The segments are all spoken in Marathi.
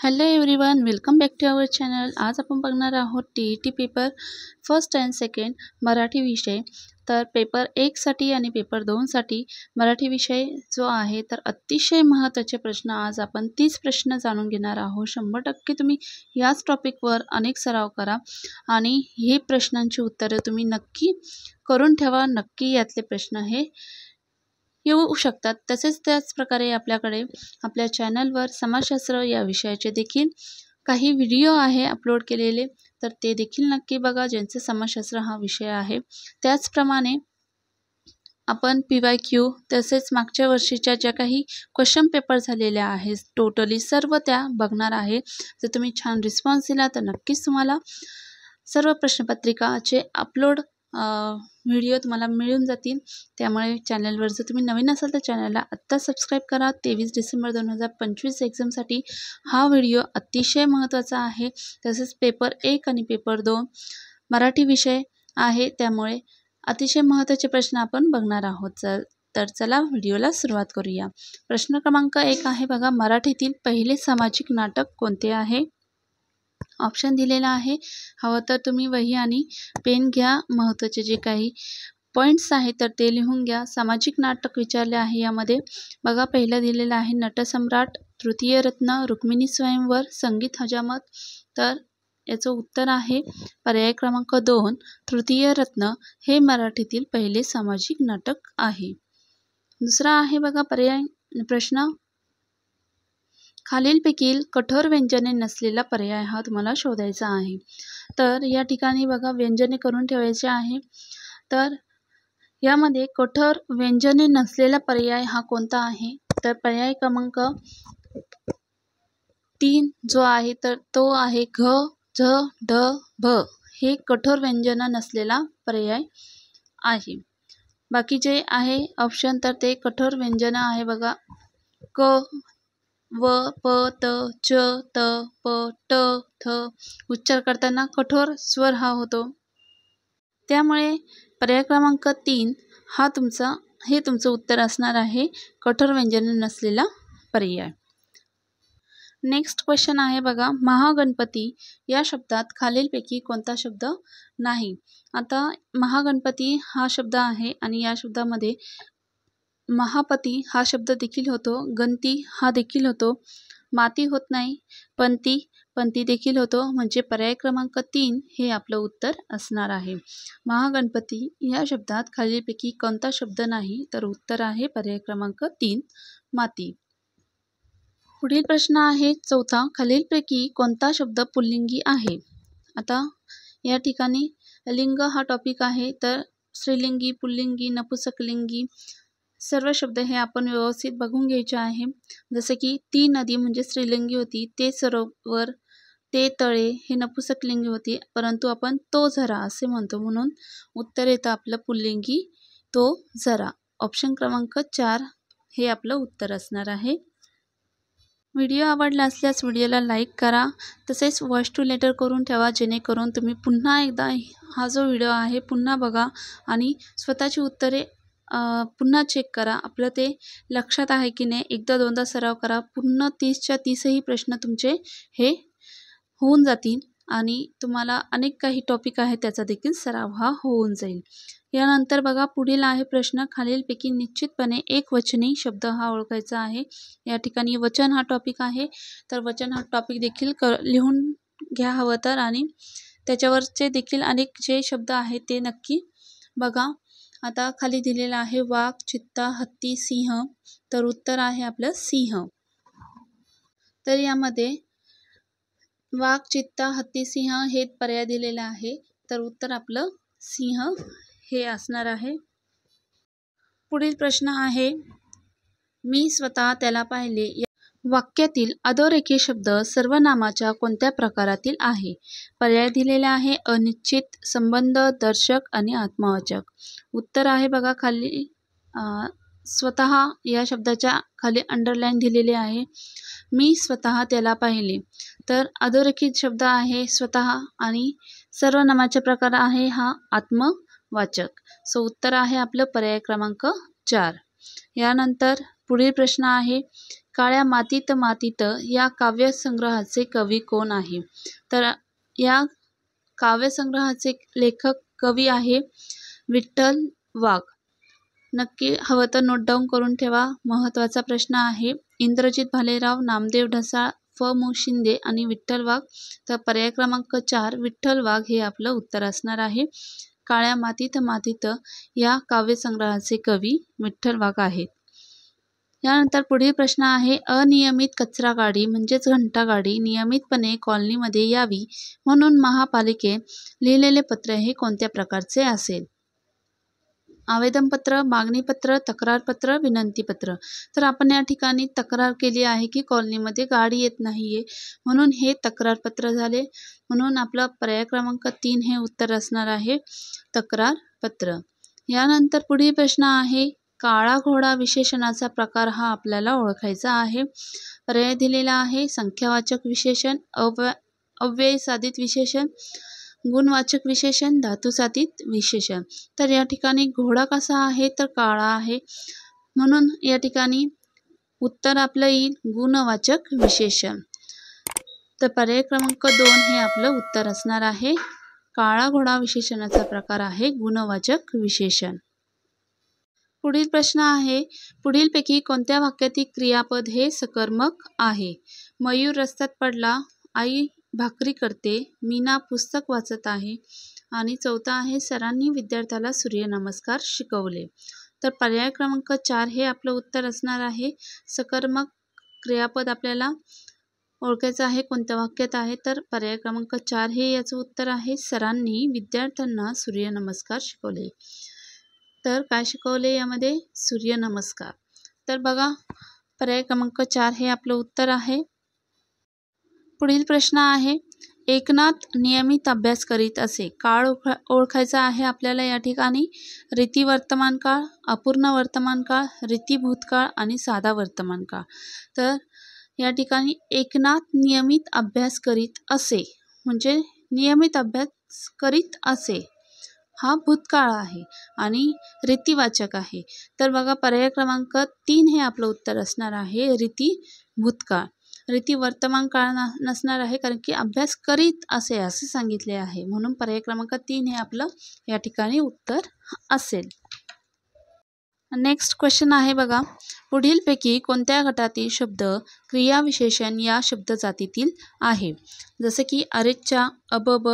Hello everyone, welcome back to our channel. आज आपण बघणार आहोत TET paper first and second Marathi विषय. तर पेपर 1 साठी आणि पेपर 2 साठी मराठी विषय जो आहे तर अतिशय महत्त्वाचे प्रश्न आज आपण 30 प्रश्न जाणून घेणार आहोत. 100% तुम्ही याच टॉपिकवर अनेक सराव करा आणि हे प्रश्नांची उत्तरे तुम्ही नक्की करून ठेवा. नक्की यातले प्रश्न हे येऊ शकतात. तसेच त्याच प्रकारे आपल्याकडे आपल्या चॅनलवर समाजशास्त्र या विषयाचे देखील काही व्हिडिओ आहे अपलोड केलेले, तर ते देखील नक्की बघा ज्यांचे समाजशास्त्र हा विषय आहे. त्याचप्रमाणे आपण PYQ तसेच मागच्या वर्षीच्या ज्या काही क्वेश्चन पेपर झालेल्या आहेत टोटली सर्व त्या बघणार आहे. जर तुम्ही छान रिस्पॉन्स दिला तर नक्कीच तुम्हाला सर्व प्रश्नपत्रिकाचे अपलोड व्हिडिओ तुम्हाला मिळून जातील. त्यामुळे चॅनलवर जर तुम्ही नवीन असाल तर चॅनलला आत्ता सबस्क्राईब करा. 23 डिसेंबर 2025 एक्झामसाठी हा व्हिडिओ अतिशय महत्त्वाचा आहे. तसेच पेपर 1 आणि पेपर 2 मराठी विषय आहे, त्यामुळे अतिशय महत्त्वाचे प्रश्न आपण बघणार आहोत. तर चला व्हिडिओला सुरुवात करूया. प्रश्न क्रमांक 1 आहे बघा, मराठीतील पहिले सामाजिक नाटक कोणते आहे? ऑप्शन दिलेला आहे. हवं तर तुम्ही वही आणि पेन घ्या. महत्त्वाचे जे काही पॉईंट्स आहेत तर ते लिहून घ्या. सामाजिक नाटक विचारले आहे यामध्ये बघा. पहिलं दिलेलं आहे नटसम्राट, तृतीय रत्न, रुक्मिणी स्वयंवर, संगीत हजामत. तर याचं उत्तर आहे पर्याय क्रमांक 2 तृतीय रत्न हे मराठीतील पहिले सामाजिक नाटक आहे. दुसरा आहे बघा पर्याय प्रश्न, खालीलपैकी कठोर व्यंजने नसलेला पर्याय हा तुम्हाला शोधायचा आहे. तर या ठिकाणी बघा व्यंजने करून ठेवायचे आहे. तर यामध्ये कठोर व्यंजने नसलेला पर्याय हा कोणता आहे? तर पर्याय क्रमांक 3 जो आहे तर तो आहे घ, झ, ढ, भ हे कठोर व्यंजन नसलेला पर्याय आहे. बाकी जे आहे ऑप्शन तर ते कठोर व्यंजन आहे बघा. क, व, प, त, च, त, प, ट, थ उच्चार करताना कठोर स्वर हा होतो. त्यामुळे पर्याय क्रमांक 3 हा तुमचं उत्तर असणार आहे, कठोर व्यंजन नसलेला पर्याय. नेक्स्ट क्वेश्चन आहे बघा, महागणपती या शब्दात खालीलपैकी कोणता शब्द नाही? आता महागणपती हा शब्द आहे आणि या शब्दामध्ये महापती हा शब्द देखील होतो, गणती हा देखील होतो, माती होत नाही, पंती देखील होतो. म्हणजे पर्याय क्रमांक 3 हे आपलं उत्तर असणार आहे. महागणपती या शब्दात खालीलपैकी कोणता शब्द नाही? तर उत्तर आहे पर्याय क्रमांक 3 माती. पुढील प्रश्न आहे चौथा, खालीलपैकी कोणता शब्द पुल्लिंगी आहे? आता या ठिकाणी लिंग हा टॉपिक आहे, तर स्त्रीलिंगी, पुल्लिंगी, नपुंसकलिंगी सर्व शब्द हे आपण व्यवस्थित बघून घ्यायचे आहे. जसे की ती नदी म्हणजे स्त्रीलिंगी होती, ते सरोवर, ते तळे हे नपुंसकलिंगी होती, परंतु आपण तो झरा असे म्हणतो, म्हणून उत्तर येतं आपलं पुल्लिंगी तो झरा. ऑप्शन क्रमांक 4 हे आपलं उत्तर असणार आहे. व्हिडिओ आवडला असल्यास व्हिडिओला लाईक करा. तसेच वॉइस टू लेटर करून ठेवा, जेणेकरून तुम्ही पुन्हा एकदा हा जो व्हिडिओ आहे पुन्हा बघा आणि स्वतःची उत्तरे पुन्हा चेक करा. आपलं ते लक्षात आहे की नाही, एकदा दोनदा सराव करा. पूर्ण 30च्या 30ही प्रश्न तुमचे हे होऊन जातील आणि तुम्हाला अनेक काही टॉपिक आहेत त्याचा देखील सराव हा होऊन जाईल. यानंतर बघा पुढील आहे प्रश्न, खालीलपैकी निश्चितपणे एकवचनी शब्द हा ओळखायचा आहे. या ठिकाणी वचन हा टॉपिक आहे, तर वचन हा टॉपिक देखील लिहून घ्या हवं तर, आणि त्याच्यावरचे देखील अनेक जे शब्द आहेत ते नक्की बघा. आता खाली दिलेला आहे वाघ, चित्ता, हत्ती, सिंह. तर उत्तर आहे आपलं सिंह. तर यामध्ये वाघ, चित्ता, हत्ती, सिंह हे पर्याय दिलेले आहे, तर उत्तर आपलं सिंह हे असणार आहे. पुढील प्रश्न आहे, मी स्वतः त्याला पाहिले या वाक्यातील अधोरेखित शब्द सर्वनामाच्या कोणत्या प्रकारातील आहे? पर्याय दिलेले आहे अनिश्चित, संबंध, दर्शक आणि आत्मवाचक. उत्तर आहे बघा खाली स्वतः या शब्दाच्या खाली अंडरलाईन दिलेले आहे. मी स्वतः त्याला पाहिले, तर अधोरेखित शब्द आहे स्वतः आणि सर्वनामाचा प्रकार आहे हा आत्मवाचक. सो उत्तर आहे आपलं पर्याय क्रमांक 4. यानंतर पुढील प्रश्न आहे, काळ्या मातीत मातीत या काव्यसंग्रहाचे कवी कोण आहे? तर या काव्यसंग्रहाचे लेखक कवी आहे विठ्ठल वाघ. नक्की हवं तर नोट डाऊन करून ठेवा. महत्त्वाचा प्रश्न आहे. इंद्रजित भालेराव, नामदेव ढसाळ, फ मु शिंदे आणि विठ्ठल वाघ. तर पर्याय क्रमांक 4 विठ्ठल वाघ हे आपलं उत्तर असणार आहे. काळ्या मातीत मातीत या काव्यसंग्रहाचे कवी विठ्ठल वाघ आहेत. यानंतर पुढील प्रश्न आहे. अनियमित कचरा गाडी म्हणजेच घंटागाडी नियमितपणे कॉलनीमध्ये यावी म्हणून महापालिके लिहिलेले पत्र हे कोणत्या प्रकारचे असेल? आवेदनपत्र, मागणीपत्र, तक्रारपत्र, विनंतीपत्र. तर आपण या ठिकाणी तक्रार केली आहे की कॉलनीमध्ये गाडी येत नाहीये, म्हणून हे तक्रारपत्र झाले. म्हणून आपला पर्याय क्रमांक 3 हे उत्तर असणार आहे तक्रारपत्र. यानंतर पुढील प्रश्न आहे. काळा घोडा विशेषणाचा प्रकार हा आपल्याला ओळखायचा आहे. पर्याय दिलेला आहे. संख्यावाचक विशेषण, अव्ययसाधित विशेषण, गुणवाचक विशेषण, धातुसाधित विशेषण. तर या ठिकाणी घोडा कसा आहे तर काळा आहे, म्हणून या ठिकाणी उत्तर आपलं येईल गुणवाचक विशेषण. तर पर्याय क्रमांक 2 हे आपलं उत्तर असणार आहे. काळा घोडा विशेषणाचा प्रकार आहे गुणवाचक विशेषण. पुढील प्रश्न आहे. पुढीलपैकी कोणत्या वाक्यातील क्रियापद हे सकर्मक आहे? मयूर रस्त्यात पडला, आई भाकरी करते, मीना पुस्तक वाचत आहे आणि चौथा आहे सरांनी विद्यार्थ्याला सूर्यनमस्कार शिकवले. तर पर्याय क्रमांक 4 हे आपलं उत्तर असणार आहे. सकर्मक क्रियापद आपल्याला ओळखायचं आहे कोणत्या वाक्यात आहे तर पर्याय क्रमांक 4 हे याचं उत्तर आहे. सरांनी विद्यार्थ्यांना सूर्यनमस्कार शिकवले. तर काय शिकवले यामध्ये? सूर्यनमस्कार. तर बघा पर्याय क्रमांक 4 हे आपलं उत्तर आहे. पुढील प्रश्न आहे. एकनाथ नियमित अभ्यास करीत असे. काळ ओळखायचा आहे आपल्याला या ठिकाणी. रीती वर्तमान काळ, अपूर्ण वर्तमान काळ, रीती भूतकाळ आणि साधा वर्तमान काळ. तर या ठिकाणी एकनाथ नियमित अभ्यास करीत असे म्हणजे नियमित अभ्यास करीत असे हा भूतकाळ आहे आणि रीतिवाचक आहे. तर बघा पर्याय क्रमांक 3 हे आपलं उत्तर असणार आहे रीती भूतकाळ. रीती वर्तमान काळ नसणार आहे कारण की अभ्यास करीत असे सांगितले आहे, म्हणून पर्याय क्रमांक 3 हे आपलं या ठिकाणी उत्तर असेल. नेक्स्ट क्वेश्चन आहे बघा. पुढीलपैकी कोणत्या गटातील शब्द क्रियाविशेषण या शब्दजातीतील आहे? जसे की अरेच्चा, अबब,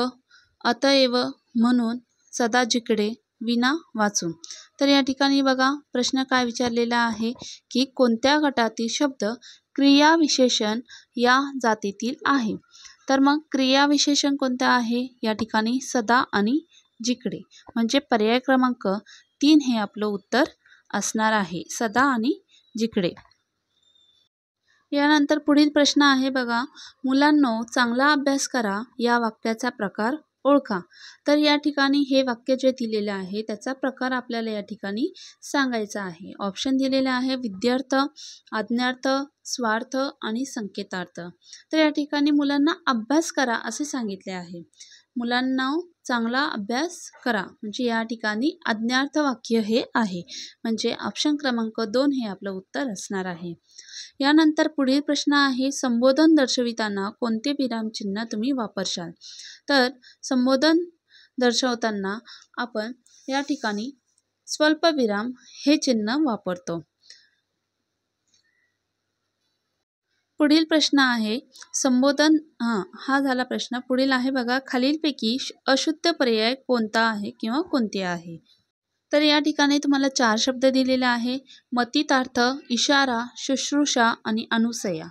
अतएव, म्हणून, सदा जिकडे, विना, वाचून. तर या ठिकाणी बघा प्रश्न काय विचारलेला आहे की कोणत्या गटातील शब्द क्रियाविशेषण या जातीतील आहे? तर मग क्रियाविशेषण कोणतं आहे या ठिकाणी? सदा आणि जिकडे, म्हणजे पर्याय क्रमांक 3 हे आपलं उत्तर असणार आहे. सदा आणि जिकडे. यानंतर पुढील प्रश्न आहे बघा. मुलांनो चांगला अभ्यास करा या वाक्याचा प्रकार ओळखा. तर या ठिकाणी हे वाक्य जे दिलेले आहे त्याचा प्रकार आपल्याला या ठिकाणी सांगायचा आहे. ऑप्शन दिलेले आहे विद्यार्थ, आज्ञार्थ, स्वार्थ आणि संकेतार्थ. तर या ठिकाणी मुलांना अभ्यास करा असे सांगितले आहे. मुलांना चांगला अभ्यास करा म्हणजे या ठिकाणी आज्ञार्थ वाक्य हे आहे, म्हणजे ऑप्शन क्रमांक 2 हे आपलं उत्तर असणार आहे. यानंतर पुढील प्रश्न आहे. संबोधन दर्शविताना कोणते विरामचिन्ह तुम्ही वापरशाल? तर संबोधन दर्शवताना आपण या ठिकाणी स्वल्पविराम हे चिन्ह वापरतो. पुढील प्रश्न आहे. संबोधन हा झाला प्रश्न. पुढील आहे बघा. खालीलपैकी अशुद्ध पर्याय कोणता आहे किंवा कोणते आहे? तर या ठिकाणी तुम्हाला 4 शब्द दिलेले आहे. मतितार्थ, इशारा, शुश्रूषा आणि अनुसया.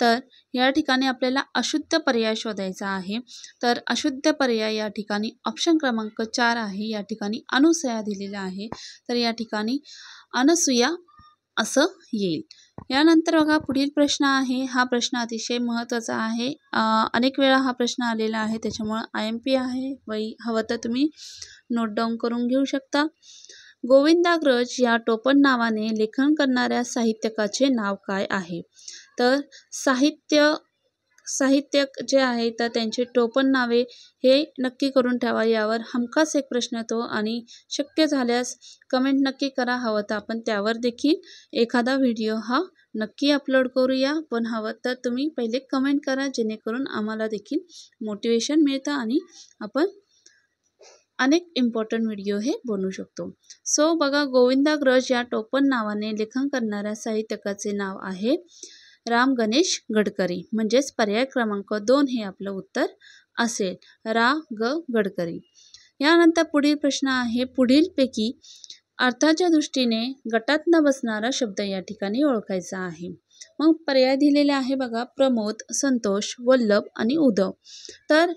तर या ठिकाणी आपल्याला अशुद्ध पर्याय शोधायचा आहे. तर अशुद्ध पर्याय या ठिकाणी ऑप्शन क्रमांक 4 आहे. या ठिकाणी अनुसया दिलेला आहे. तर या ठिकाणी अनसूया असं येईल. यानंतर बघा पुढील प्रश्न आहे. हा प्रश्न अतिशय महत्त्वाचा आहे. अनेक वेळा हा प्रश्न आलेला आहे, त्याच्यामुळं IMP आहे. हवं तर तुम्ही नोट डाऊन करून घेऊ शकता. गोविंदाग्रज या टोपण नावाने लेखन करणाऱ्या साहित्यकाचे नाव काय आहे? तर साहित्यिक जे आहे तर त्यांचे टोपण नावे हे नक्की करून ठेवा. यावर हमखास एक प्रश्न येतो आणि शक्य झाल्यास कमेंट नक्की करा. हवं तर आपण त्यावर देखील एखादा व्हिडिओ हा नक्की अपलोड करूया. पण हवं तर तुम्ही पहिले कमेंट करा, जेणेकरून आम्हाला देखील मोटिवेशन मिळतं आणि आपण अनेक इम्पॉर्टंट व्हिडिओ हे बनवू शकतो. सो बघा, गोविंदाग्रज या टोपण नावाने लेखन करणाऱ्या साहित्यकाचे नाव आहे राम गणेश गडकरी. म्हणजेच पर्याय क्रमांक 2 हे आपलं उत्तर असेल, रा ग गडकरी. यानंतर पुढील प्रश्न आहे, पुढीलपैकी अर्थाच्या दृष्टीने गटात न बसणारा शब्द या ठिकाणी ओळखायचा आहे. मग पर्याय दिलेले आहे बघा, प्रमोद, संतोष, वल्लभ आणि उद्धव. तर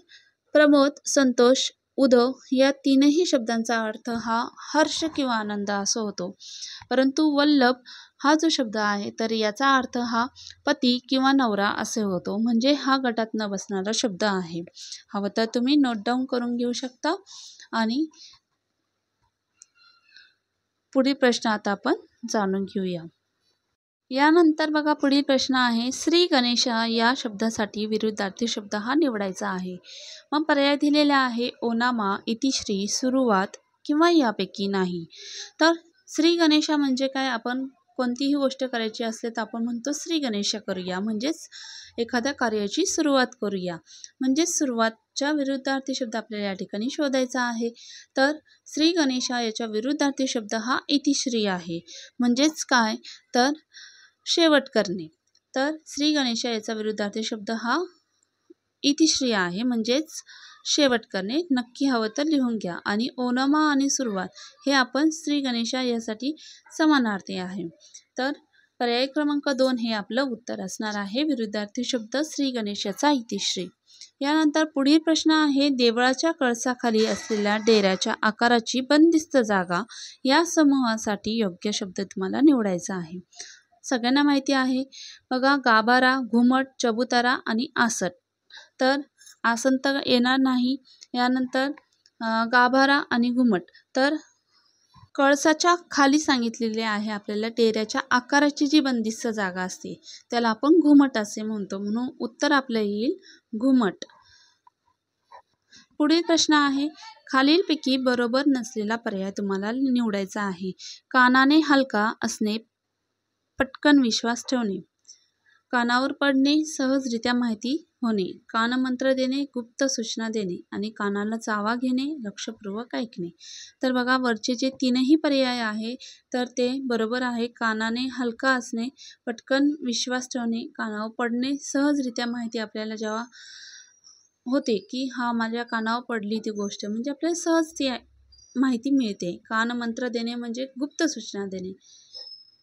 प्रमोद, संतोष, उद्धव या तीनही शब्दांचा अर्थ हा हर्ष किंवा आनंद असं होतो. परंतु वल्लभ हा जो शब्द आहे तर याचा अर्थ हा पती किंवा नवरा असे होतो. म्हणजे हा गटात न बसणारा शब्द आहे. हवं तर तुम्ही नोट डाऊन करून घेऊ शकता. आणि पुढील प्रश्न आता आपण जाणून घेऊया. यानंतर बघा, पुढील प्रश्न आहे, श्री गणेशा या शब्दासाठी विरुद्धार्थी शब्द हा निवडायचा आहे. मग पर्याय दिलेला आहे, ओनामा, इतिश्री, सुरुवात किंवा यापैकी नाही. तर श्री गणेशा म्हणजे काय, आपण कोणतीही गोष्ट करायची असले तर आपण म्हणतो श्री गणेशा करूया, म्हणजेच एखाद्या कार्याची सुरुवात करूया. म्हणजेच सुरुवातच्या विरुद्धार्थी शब्द आपल्याला या ठिकाणी शोधायचा आहे. तर श्री गणेशा याच्या विरुद्धार्थी शब्द हा इतिश्री आहे. म्हणजेच काय, तर शेवट करणे. तर श्री गणेशा याचा विरुद्धार्थी शब्द हा इतिश्री आहे, म्हणजेच शेवट करणे. नक्की हवं तर लिहून घ्या. आणि ओनमा आणि सुरुवात हे आपण श्री गणेशा यासाठी समानार्थी आहे. तर पर्याय क्रमांक 2 हे आपलं उत्तर असणार आहे, विरुद्धार्थी शब्द श्री गणेशाचा इतिश्री. यानंतर पुढील प्रश्न आहे, देवळाच्या कळसाखाली असलेल्या डेऱ्याच्या आकाराची बंदिस्त जागा या समूहासाठी योग्य शब्द तुम्हाला निवडायचा आहे. सगळ्यांना माहिती आहे बघा, गाभारा, घुमट, चबुतारा आणि आसन. तर आसन तर येणार नाही. यानंतर गाभारा आणि घुमट. तर कळसाच्या खाली सांगितलेले आहे आपल्याला डेऱ्याच्या आकाराची जी बंदिस्त जागा असते त्याला आपण घुमट असे म्हणतो. म्हणून उत्तर आपलं येईल घुमट. पुढील प्रश्न आहे, खालीलपैकी बरोबर नसलेला पर्याय तुम्हाला निवडायचा आहे. कानाने हलका असणे, पटकन विश्वास ठेवणे, कानावर पडणे, सहजरित्या माहिती होणे, कानमंत्र देणे, गुप्त सूचना देणे आणि कानाला चावा घेणे, लक्षपूर्वक ऐकणे. तर बघा, वरचे जे तीनही पर्याय आहे तर ते बरोबर आहे. कानाने हलका असणे, पटकन विश्वास ठेवणे, कानावर पडणे, सहजरित्या माहिती आपल्याला जेव्हा होते की हा माझ्या कानावर पडली ती गोष्ट, म्हणजे आपल्याला सहज ती माहिती मिळते. कानमंत्र देणे म्हणजे गुप्त सूचना देणे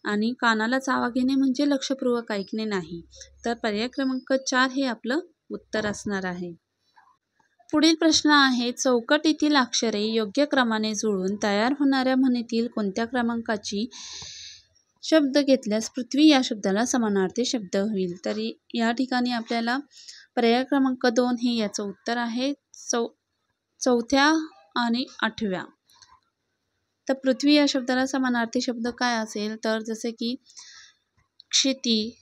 आणि कानाला चावा घेणे म्हणजे लक्षपूर्वक ऐकणे नाही. तर पर्याय क्रमांक 4 हे आपलं उत्तर असणार आहे. पुढील प्रश्न आहे, चौकटीतील अक्षरे योग्य क्रमाने जुळून तयार होणाऱ्या म्हणीतील कोणत्या क्रमांकाची शब्द घेतल्यास पृथ्वी या शब्दाला समानार्थी शब्द होईल. तर या ठिकाणी आपल्याला पर्याय क्रमांक 2 हे याचं उत्तर आहे, चौथ्या आणि 8व्या. तर पृथ्वी या शब्दाला समानार्थी शब्द काय असेल, तर जसे की क्षिती,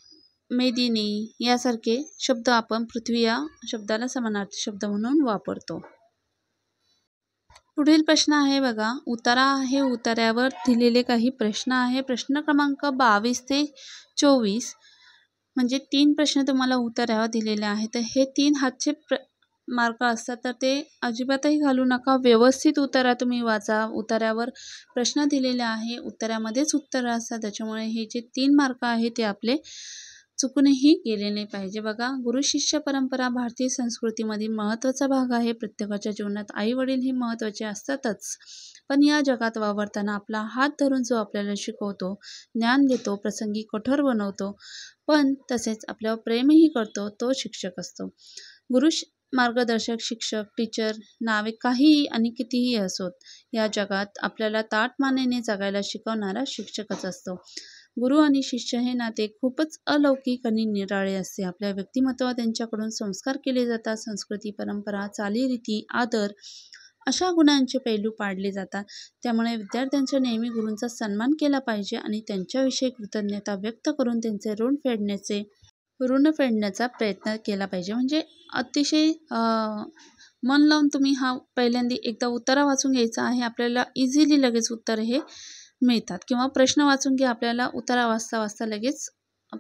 मेदिनी यासारखे शब्द आपण पृथ्वी या शब्दाला समानार्थी शब्द म्हणून वापरतो. पुढील प्रश्न आहे बघा, उतारा आहे, उतार्यावर दिलेले काही प्रश्न आहे. प्रश्न क्रमांक 22 ते 24 म्हणजे 3 प्रश्न तुम्हाला उतार्यावर दिलेले आहेत. तर हे 3 हातचे मार्क असतात, तर ते अजिबातही घालू नका. व्यवस्थित उतारा तुम्ही वाचा. उतार्यावर प्रश्न दिलेले आहे, उत्तरामध्येच उत्तर असतात. त्याच्यामुळे हे जे 3 मार्क आहे ते आपले चुकूनही गेले नाही पाहिजे. बघा, गुरु शिष्य परंपरा भारतीय संस्कृतीमधील महत्त्वाचा भाग आहे. प्रत्येकाच्या जीवनात आई वडील हे महत्त्वाचे असतातच, पण या जगात वावरताना आपला हात धरून जो आपल्याला शिकवतो, ज्ञान देतो, प्रसंगी कठोर बनवतो, पण तसेच आपल्यावर प्रेमही करतो, तो शिक्षक असतो. गुरु मार्गदर्शक, शिक्षक, टीचर नावे काहीही आणि कितीही असोत, या जगात आपल्याला ताठमानेने जगायला शिकवणारा शिक्षकच असतो. गुरु आणि शिष्य हे नाते खूपच अलौकिक आणि निराळे असते. आपल्या व्यक्तिमत्वावर त्यांच्याकडून संस्कार केले जातात. संस्कृती, परंपरा, चालीरीती, आदर अशा गुणांचे पैलू पाडले जातात. त्यामुळे विद्यार्थ्यांचा नेहमी गुरूंचा सन्मान केला पाहिजे आणि त्यांच्याविषयी कृतज्ञता व्यक्त करून त्यांचे ऋण फेडण्याचे ऋण फेडण्याचा प्रयत्न केला पाहिजे. म्हणजे अतिशय मन लावून तुम्ही हा पहिल्यांदा एकदा उतारा वाचून घ्यायचा आहे. आपल्याला इझिली लगेच उत्तर हे मिळतात किंवा प्रश्न वाचून घ्या, आपल्याला उतारा वाचता वाचता लगेच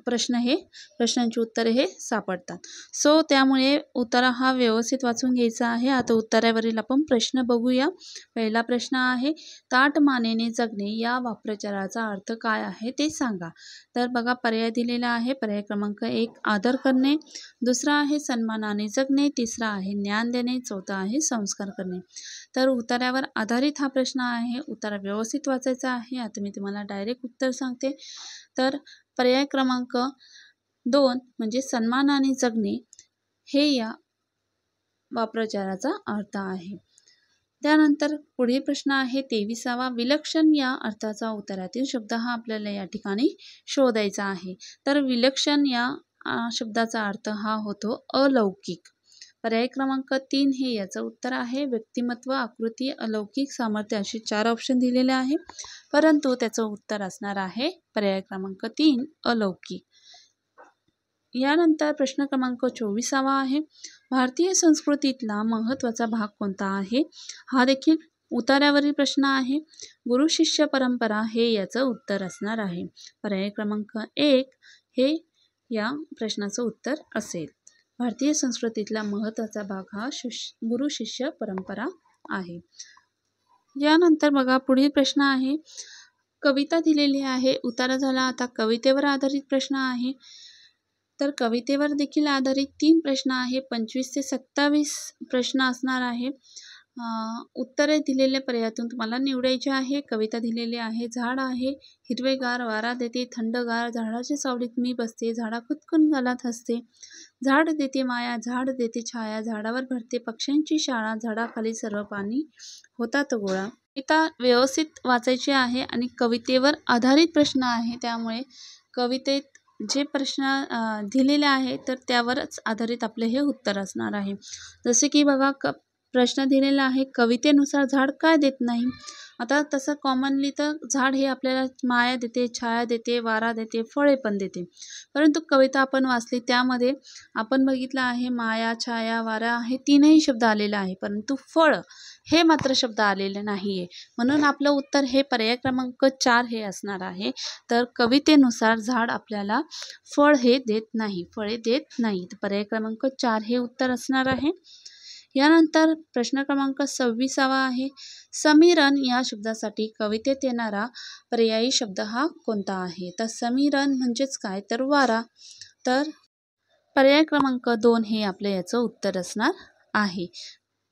प्रश्नांची उत्तरे हे सापडतात. सो त्यामुळे उतारा हा व्यवस्थित वाचून घ्यायचा आहे. आता उत्तरावरील आपण प्रश्न बघूया. पहिला प्रश्न आहे, ताठ मानेने जगणे या वाक्प्रचाराचा अर्थ काय आहे ते सांगा. तर बघा पर्याय दिलेला आहे. पर्याय क्रमांक 1 आदर करणे, दुसरा आहे सन्मानाने जगणे, तिसरा आहे ज्ञान देणे, चौथा आहे संस्कार करणे. तर उतार्यावर आधारित हा प्रश्न आहे. उतारा व्यवस्थित वाचायचा आहे. आता मी तुम्हाला डायरेक्ट उत्तर सांगते. तर पर्याय क्रमांक 2 म्हणजे सन्मानाने जगणे हे या वाक्प्रचाराचा अर्थ आहे. त्यानंतर पुढील प्रश्न आहे 23वा, विलक्षण या अर्थाचा उत्तरातील शब्द हा आपल्याला या ठिकाणी शोधायचा आहे. तर विलक्षण या शब्दाचा अर्थ हा होतो अलौकिक. पर्याय क्रमांक 3 हे याचं उत्तर आहे. व्यक्तिमत्व, आकृती, अलौकिक सामर्थ्य असे 4 ऑप्शन दिलेले आहे, परंतु त्याचं उत्तर असणार आहे पर्याय क्रमांक 3 अलौकिक. यानंतर प्रश्न क्रमांक 24वा आहे, भारतीय संस्कृतीतला महत्त्वाचा भाग कोणता आहे. हा देखील उतार्यावरील प्रश्न आहे. गुरु शिष्य परंपरा हे याचं उत्तर असणार आहे. पर्याय क्रमांक 1 हे या प्रश्नाचं उत्तर असेल. भारतीय संस्कृतीतला महत्त्वाचा भाग हा गुरु शिष्य परंपरा आहे. यानंतर बघा पुढील प्रश्न आहे, कविता दिलेली आहे. उतारा झाला. आता कवितेवर आधारित प्रश्न आहे. तर कवितेवर देखील आधारित 3 प्रश्न आहे. 25 ते 27 प्रश्न असणार आहे. उत्तरे दिलेल्या पर्यायातून तुम्हाला निवडायचे आहे. कविता दिलेली आहे, झाड आहे हिरवेगार, वारा देते थंडगार, झाडाच्या सावलीत मी बसते, झाडा खुदकन गालात हसते, झाड देते माया, झाड देते छाया, झाडावर भरते पक्ष्यांची शाळा, झाडाखाली सर्व पाणी होतात गोळा. कविता व्यवस्थित वाचायची आहे आणि कवितेवर आधारित प्रश्न आहे, त्यामुळे कवितेत जे प्रश्न दिलेले आहे तर त्यावरच आधारित आपले हे उत्तर असणार आहे. जसे की बघा प्रश्न दिलेला आहे, कवितेनुसार झाड काय देत नाही. आता तसं कॉमनली तर झाड हे आपल्याला माया देते, छाया देते, वारा देते, फळे पण देते. परंतु कविता आपण वाचली त्यामध्ये आपण बघितलं आहे माया, छाया, वारा हे 3ही शब्द आलेले आहे, परंतु फळ हे मात्र शब्द आलेले नाही आहे. म्हणून आपलं उत्तर हे पर्याय क्रमांक 4 हे असणार आहे. तर कवितेनुसार झाड आपल्याला फळ हे देत नाही, फळे देत नाही. तर पर्याय क्रमांक 4 हे उत्तर असणार आहे. यानंतर प्रश्न क्रमांक 26वा आहे, समीरण या शब्दासाठी कवितेत येणारा पर्यायी शब्द हा कोणता आहे. तर समीरण म्हणजेच काय, तर वारा. तर पर्याय क्रमांक 2 हे आपलं याचं उत्तर असणार आहे.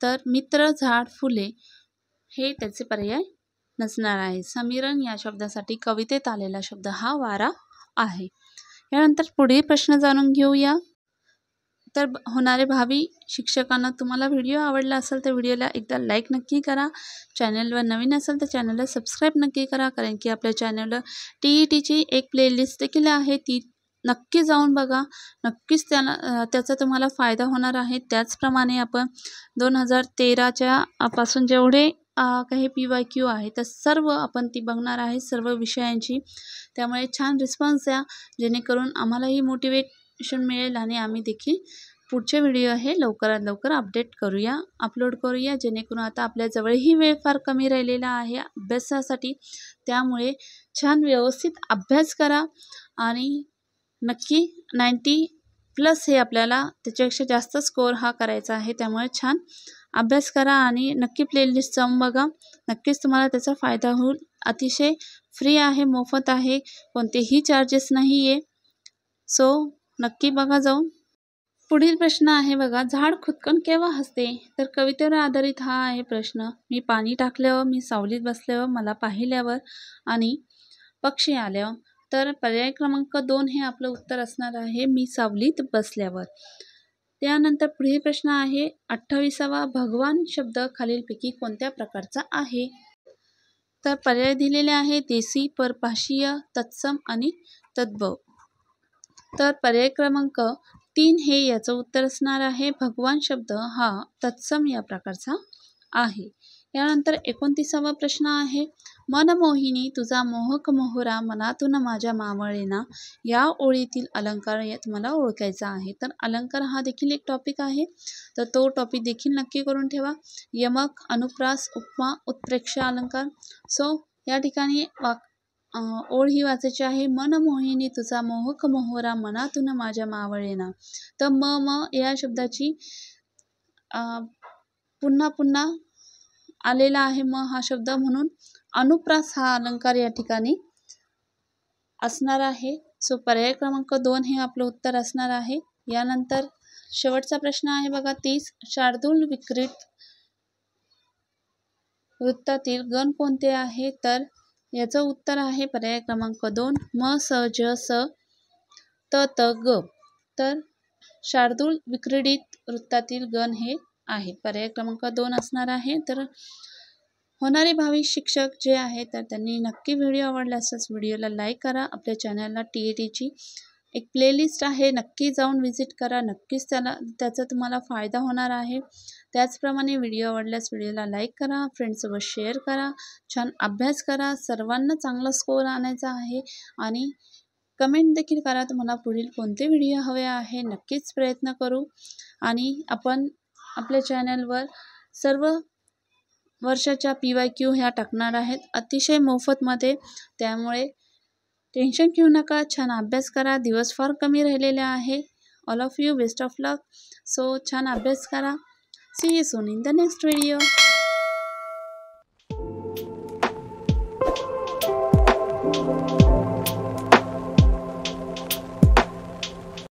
तर मित्र, झाड, फुले हे त्याचे पर्याय नसणार आहे. समीरण या शब्दासाठी कवितेत आलेला शब्द हा वारा आहे. यानंतर पुढील प्रश्न जाणून घेऊया. तर होणारे भावी शिक्षकांना तुम्हाला व्हिडिओ आवडला असेल तर व्हिडिओला एकदा लाईक नक्की करा. चॅनलवर नवीन असेल तर चॅनलला सबस्क्राईब नक्की करा, कारण की आपल्या चॅनलवर TETची एक प्लेलिस्ट देखील आहे, ती नक्की जाऊन बघा. नक्कीच त्याचा तुम्हाला फायदा होणार आहे. त्याचप्रमाणे आपण 2013च्या पासून जेवढे काही PYQ आहे तर सर्व आपण ती बघणार आहे, सर्व विषयांची. त्यामुळे छान रिस्पॉन्स द्या, जेणेकरून आम्हालाही मोटिवेशन मिळेल आणि आम्ही देखील पुढचे व्हिडिओ हे लवकरात लवकर अपलोड करूया, जेणेकरून आता आपल्याजवळही वेळ फार कमी राहिलेला आहे अभ्यासासाठी. त्यामुळे छान व्यवस्थित अभ्यास करा आणि नक्की 90+ हे आपल्याला त्याच्यापेक्षा जास्त स्कोअर हा करायचा आहे. त्यामुळे छान अभ्यास करा आणि नक्की प्लेलिस्ट जाऊन बघा. नक्कीच तुम्हाला त्याचा फायदा होईल. अतिशय फ्री आहे, मोफत आहे, कोणतेही चार्जेस नाही आहे. सो नक्की बघा जाऊन. पुढील प्रश्न आहे बघा, झाड खुदकन केव्हा हसते. तर कवितेवर आधारित हा आहे प्रश्न. मी पाणी टाकल्यावर, मी सावलीत बसल्यावर, मला पाहिल्यावर आणि पक्षी आल्यावर. तर पर्याय क्रमांक 2 हे आपलं उत्तर असणार आहे, मी सावलीत बसल्यावर. त्यानंतर पुढील प्रश्न आहे 28वा, भगवान शब्द खालीलपैकी कोणत्या प्रकारचा आहे. तर पर्याय दिलेले आहे देसी, परभाषीय, तत्सम आणि तद्भव. तर पर्याय क्रमांक 3 हे याचं उत्तर असणार आहे. भगवान शब्द हा तत्सम या प्रकारचा आहे. यानंतर 29वा प्रश्न आहे, मनमोहिनी तुझा मोहक मोहरा मनातून माझ्या मावळेना, या ओळीतील अलंकार तुम्हाला ओळखायचा आहे. तर अलंकार हा देखील एक टॉपिक आहे, तर तो टॉपिक देखील नक्की करून ठेवा. यमक, अनुप्रास, उपमा, उत्प्रेक्षा अलंकार. सो या ठिकाणी ओळ ही वाचायची आहे, मनमोहिनी तुझा मोहक मोहरा मनातून माझ्या मावळेना. तर म या शब्दाची पुन्हा पुन्हा आलेला आहे हा शब्द, म्हणून अनुप्रास हा अलंकार या ठिकाणी असणार आहे. सो पर्याय क्रमांक 2 हे आपलं उत्तर असणार आहे. यानंतर शेवटचा प्रश्न आहे बघा 30. शार्दूल विक्रीत वृत्तातील गण कोणते आहे? तर याचं उत्तर आहे पर्याय क्रमांक 2 म स ज स त त ग. तर शार्दूल विक्रीडित वृत्तातील गण हे आहे, पर्याय क्रमांक 2 असणार आहे. तर होणारे भावी शिक्षक जे आहेत तर त्यांनी नक्की व्हिडिओ आवडल्यास व्हिडिओला लाईक करा. आपल्या चॅनलला TETची एक प्लेलिस्ट आहे, नक्की जाऊन व्हिजिट करा. नक्कीच त्याचा तुम्हाला फायदा होणार आहे. त्याचप्रमाणे व्हिडिओ आवडल्यास व्हिडिओला लाईक करा, फ्रेंड्ससोबत शेअर करा, छान अभ्यास करा. सर्वांना चांगला स्कोअर आणायचा आहे आणि कमेंट देखील करा तुम्हाला पुढील कोणते व्हिडिओ हवे आहे. नक्कीच प्रयत्न करू. आणि आपण आपल्या चॅनलवर सर्व वर्षाच्या PYQ ह्या टाकणार आहेत अतिशय मोफतमध्ये, त्यामुळे टेन्शन घेऊ नका. छान अभ्यास करा. दिवस फार कमी राहिलेले आहे. All of you best of luck. So छान अभ्यास करा. See you soon in the next video.